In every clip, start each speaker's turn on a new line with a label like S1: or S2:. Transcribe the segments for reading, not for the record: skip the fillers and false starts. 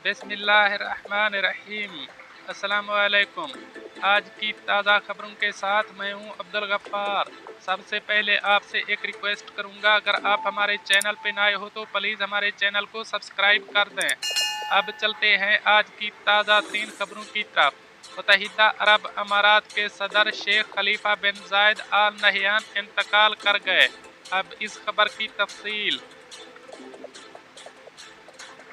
S1: बिस्मिल्लाहिर्रहमानिर्रहीम। अस्सलाम वालेकुम। आज की ताज़ा खबरों के साथ मैं हूं अब्दुल गफ्फार। सबसे पहले आपसे एक रिक्वेस्ट करूंगा, अगर आप हमारे चैनल पे नए हो तो प्लीज़ हमारे चैनल को सब्सक्राइब कर दें। अब चलते हैं आज की ताज़ा तरीन खबरों की तरफ। मुत्तहिदा अरब अमारात के सदर शेख खलीफा बिन जायद आल नहयान इंतकाल कर गए। अब इस खबर की तफसील।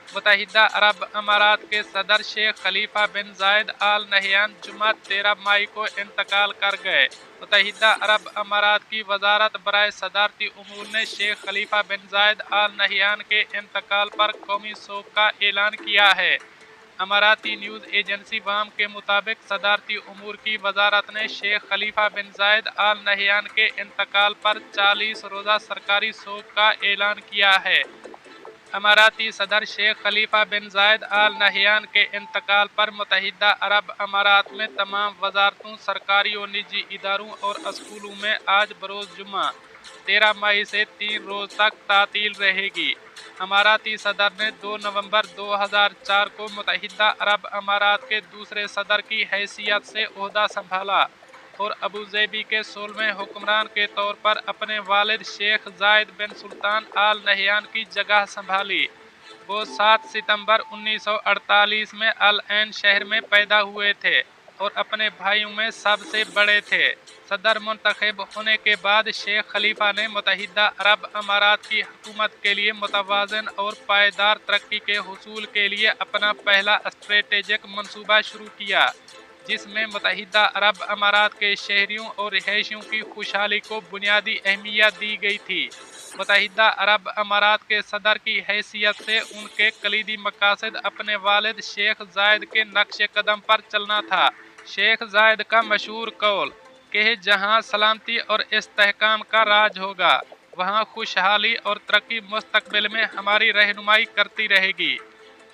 S1: मुत्तहिदा अरब अमारात के सदर शेख खलीफा बिन जायद आल नहयान जुम्मा 13 मई को इंतकाल कर गए। मुत्तहिदा अरब अमारात की वजारत बराए सदारती उमूर ने शेख खलीफा बिन जायद आल नहयान के इंतकाल पर कौमी शोक का ऐलान किया है। अमाराती न्यूज़ एजेंसी वाम के मुताबिक सदारती उमूर की वजारत ने शेख खलीफा बिन जायद आल नहयान के इंतकाल पर 40 रोज़ा सरकारी शोक का ऐलान किया है। अमाराती सदर शेख खलीफा बिन जायद आल नहयान के इंतकाल पर मुत्तहिदा अरब अमारात में तमाम वजारतों, सरकारी और निजी इदारों और स्कूलों में आज बरोज़ जुम्मा 13 मई से 3 रोज़ तक तातील रहेगी। अमाराती सदर ने 2 नवंबर 2004 को मुत्तहिदा अरब अमारात के दूसरे सदर की हैसियत से ओहदा संभाला और अबूज़ेबी के 16वें हुक्मरान के तौर पर अपने वालिद शेख जायद बिन सुल्तान आल नहयान की जगह संभाली। वो 7 सितंबर 1948 में अल ऐन शहर में पैदा हुए थे और अपने भाइयों में सबसे बड़े थे। सदर मुंतखब होने के बाद शेख खलीफा ने मुत्तहिदा अरब अमारात की हुकूमत के लिए मुतवाज़न और पायदार तरक्की के हुसूल के लिए अपना पहला स्ट्रेटेजिक मनसूबा शुरू किया, जिसमें मुत्तहिदा अरब अमारात के शहरियों और रिहायशियों की खुशहाली को बुनियादी अहमियत दी गई थी। मुत्तहिदा अरब अमारात के सदर की हैसियत से उनके कलीदी मकासद अपने वालिद शेख जायद के नक्श कदम पर चलना था। शेख जायद का मशहूर कौल कि जहाँ सलामती और इस्तेहकाम का राज होगा, वहाँ खुशहाली और तरक्की मुस्तकबिल में हमारी रहनुमाई करती रहेगी।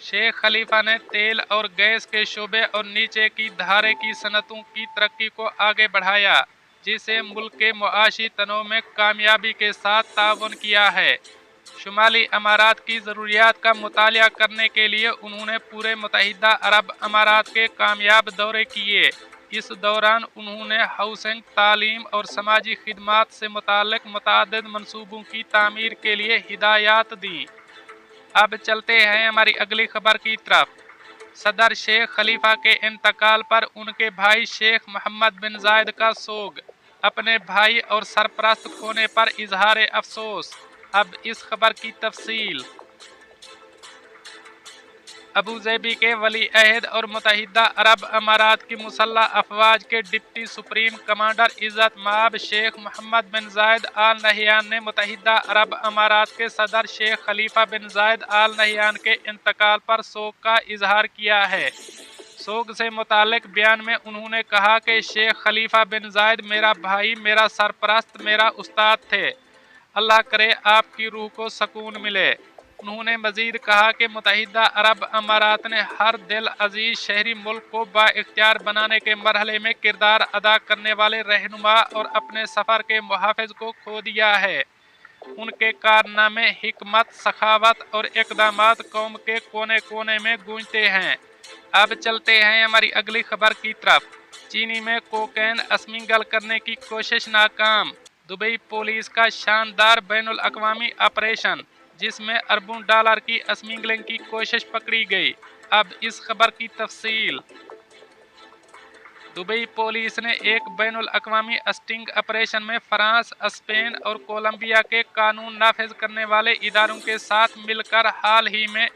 S1: शेख खलीफा ने तेल और गैस के शोबे और नीचे की धारे की सनतों की तरक्की को आगे बढ़ाया, जिसे मुल्क के मुआशी तनों में कामयाबी के साथ ताउन किया है। शुमाली अमारात की ज़रूरियात का मुतालिया करने के लिए उन्होंने पूरे मुत्तहिदा अरब अमारात के कामयाब दौरे किए। इस दौरान उन्होंने हाउसिंग, तालीम और समाजी खिदमात से मुताल्लिक मुतअद्दिद मंसूबों की तामीर के लिए हिदायत दी। अब चलते हैं हमारी अगली खबर की तरफ। सदर शेख खलीफा के इंतकाल पर उनके भाई शेख मोहम्मद बिन जायद का सोग, अपने भाई और सरपरस्त खोने पर इजहार अफसोस। अब इस खबर की तफसील। अबूज़ेबी के वली अहद और मुत्तहिदा अरब अमारात की मुसल्लह अफवाज के डिप्टी सुप्रीम कमांडर इज़्ज़त माब शेख मोहम्मद बिन जायद आल नहयान ने मुत्तहिदा अरब अमारात के सदर शेख खलीफा बिन जायद आल नहयान के इंतकाल पर सोग का इजहार किया है। सोग से मुतालिक बयान में उन्होंने कहा कि शेख खलीफा बिन जायद मेरा भाई, मेरा सरपरस्त, मेरा उस्ताद थे। अल्लाह करे आपकी रूह को सुकून मिले। उन्होंने मजीद कहा कि मुत्तहिदा अरब अमारात ने हर दिल अजीज शहरी मुल्क को बाइख्तियार बनाने के मरहले में किरदार अदा करने वाले रहनुमा और अपने सफ़र के मुहाफ़िज को खो दिया है। उनके कारनामे, हिकमत, सखावत और इक़दामात कौम के कोने कोने में गूंजते हैं। अब चलते हैं हमारी अगली खबर की तरफ। चीनी में कोकेन स्मगल करने की कोशिश नाकाम। दुबई पुलिस का शानदार बैनुल अक़वामी ऑपरेशन, जिसमें अरबों डॉलर की स्मगलिंग की कोशिश पकड़ी गई। अब इस खबर की तफसील। दुबई पुलिस ने एक बैनुल अक़वामी स्टिंग ऑपरेशन में फ्रांस, स्पेन और कोलंबिया के कानून नाफिज करने वाले इदारों के साथ मिलकर हाल ही में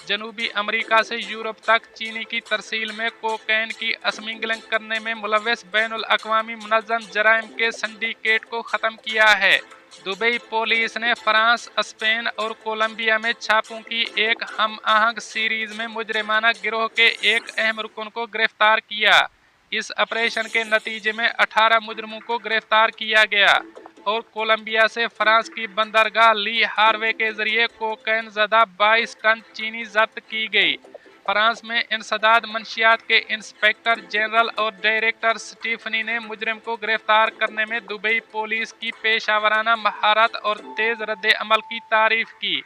S1: जनूबी अमेरिका से यूरोप तक चीनी की तरसील में कोकेन की स्मगलिंग करने में मुलव्वस बैनुल अक़वामी मुनज़्ज़म जराइम के सिंडिकेट को ख़त्म किया है। दुबई पुलिस ने फ्रांस, स्पेन और कोलंबिया में छापों की एक हम आहंग सीरीज में मुजरिमाना गिरोह के एक अहम रुकन को गिरफ्तार किया। इस ऑपरेशन के नतीजे में 18 मुजरिमों को गिरफ्तार किया गया और कोलंबिया से फ्रांस की बंदरगाह ली हार्वे के जरिए कोकेन ज़दा 22 टन चीनी जब्त की गई। फ्रांस में इंसदाद मंशियात के इंस्पेक्टर जनरल और डायरेक्टर स्टीफनी ने मुजरिम को गिरफ्तार करने में दुबई पुलिस की पेशावराना महारत और तेज़ रद्द अमल की तारीफ की।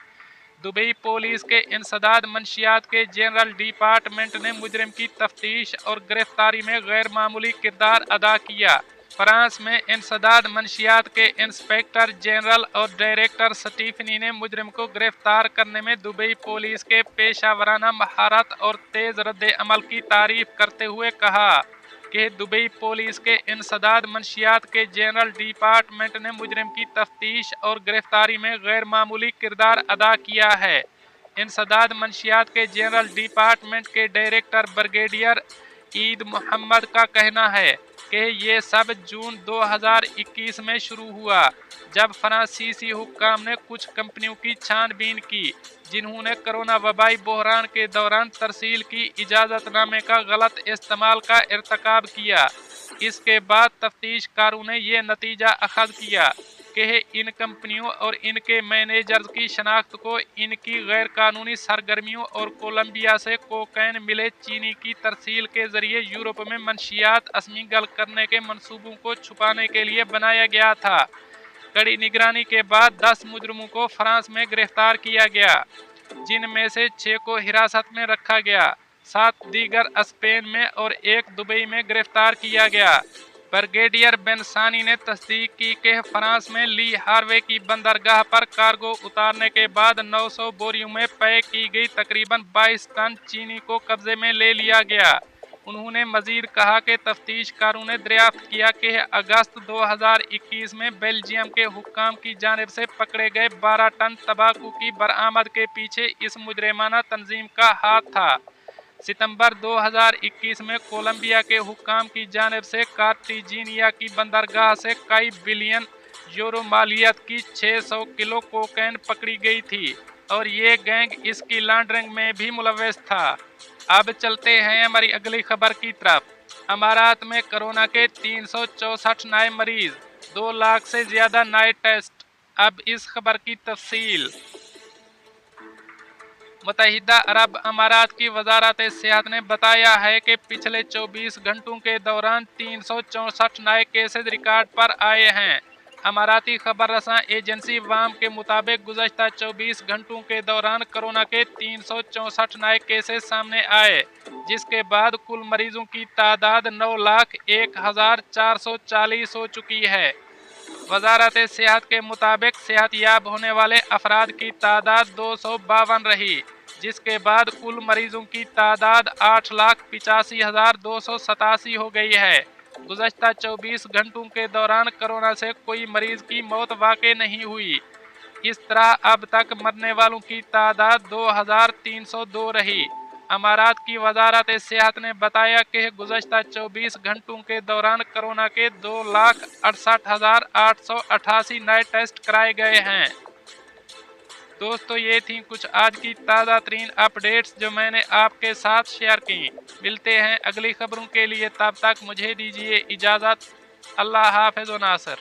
S1: दुबई पुलिस के इंसदाद मंशियात के जनरल डिपार्टमेंट ने मुजरिम की तफ्तीश और गिरफ्तारी में गैर मामूली किरदार अदा किया। फ्रांस में इंसदाद मंशियात के इंस्पेक्टर जनरल और डायरेक्टर स्टीफनी ने मुजरिम को गिरफ्तार करने में दुबई पुलिस के पेशावराना महारत और तेज रद्द अमल की तारीफ करते हुए कहा कि दुबई पुलिस के इंसदाद मंशियात के जनरल डिपार्टमेंट ने मुजरिम की तफ्तीश और गिरफ्तारी में गैर मामूली किरदार अदा किया है। इंसदाद मंशियात के जनरल डिपार्टमेंट के डायरेक्टर ब्रिगेडियर ईद मोहम्मद का कहना है कि ये सब जून 2021 में शुरू हुआ, जब फ्रांसीसी हुक्काम ने कुछ कंपनियों की छानबीन की जिन्होंने कोरोना वबाई बहरान के दौरान तरसील की इजाज़तनामे का गलत इस्तेमाल का इर्तकाब किया। इसके बाद तफ्तीशकारों ने यह नतीजा अखज़ किया कि इन कंपनियों और इनके मैनेजर्स की शनाख्त को इनकी गैर कानूनी सरगर्मियों और कोलंबिया से कोकेन मिले चीनी की तरसील के जरिए यूरोप में मंशियात अस्मिगल करने के मंसूबों को छुपाने के लिए बनाया गया था। कड़ी निगरानी के बाद 10 मुजरिमों को फ्रांस में गिरफ्तार किया गया, जिनमें से 6 को हिरासत में रखा गया, 7 दीगर स्पेन में और 1 दुबई में गिरफ्तार किया गया। ब्रिगेडियर बेनसानी ने तस्दीक की कि फ्रांस में ली हार्वे की बंदरगाह पर कार्गो उतारने के बाद 900 बोरियों में पैक की गई तकरीबन 22 टन चीनी को कब्जे में ले लिया गया। उन्होंने मजीद कहा कि तफ्तीशकारों ने दरियाफ्त किया कि अगस्त 2021 में बेल्जियम के हुक्काम की जानिब से पकड़े गए 12 टन तंबाकू की बरामद के पीछे इस मुजरिमाना तंजीम का हाथ था। सितंबर 2021 में कोलंबिया के हुक्काम की जानिब से कार्टिजिनिया की बंदरगाह से कई बिलियन यूरो मालियत की 600 किलो कोकेन पकड़ी गई थी और ये गैंग इसकी लॉन्ड्रिंग में भी मुलव्वस था। अब चलते हैं हमारी अगली खबर की तरफ। अमारात में कोरोना के 364 नए मरीज, 2 लाख से ज्यादा नए टेस्ट। अब इस खबर की तफसील। मुत्तहिदा अरब अमारात की वजारत सेहत ने बताया है कि पिछले 24 घंटों के दौरान 364 नए केसेज रिकॉर्ड पर आए हैं। अमाराती खबर रसां एजेंसी वाम के मुताबिक गुज़श्ता 24 घंटों के दौरान कोरोना के 364 नए केसेस सामने आए, जिसके बाद कुल मरीजों की तादाद 9,01,440 हो चुकी है। वजारत सेहत के मुताबिक सेहत याब होने वाले अफराद की तादाद 252 रही, जिसके बाद कुल मरीजों की तादाद 8,85,287 हो गई है। गुज़श्ता 24 घंटों के दौरान कोरोना से कोई मरीज की मौत वाक़ई नहीं हुई। इस तरह अब तक मरने वालों की तादाद 2,302 रही। अमारात की वजारत सेहत ने बताया कि गुज़श्ता 24 घंटों के दौरान कोरोना के 2,68,888 नए टेस्ट कराए गए हैं। दोस्तों, ये थी कुछ आज की ताज़ा तरीन अपडेट्स जो मैंने आपके साथ शेयर की। मिलते हैं अगली खबरों के लिए, तब तक मुझे दीजिए इजाज़त। अल्लाह हाफ़िज़ व नासर।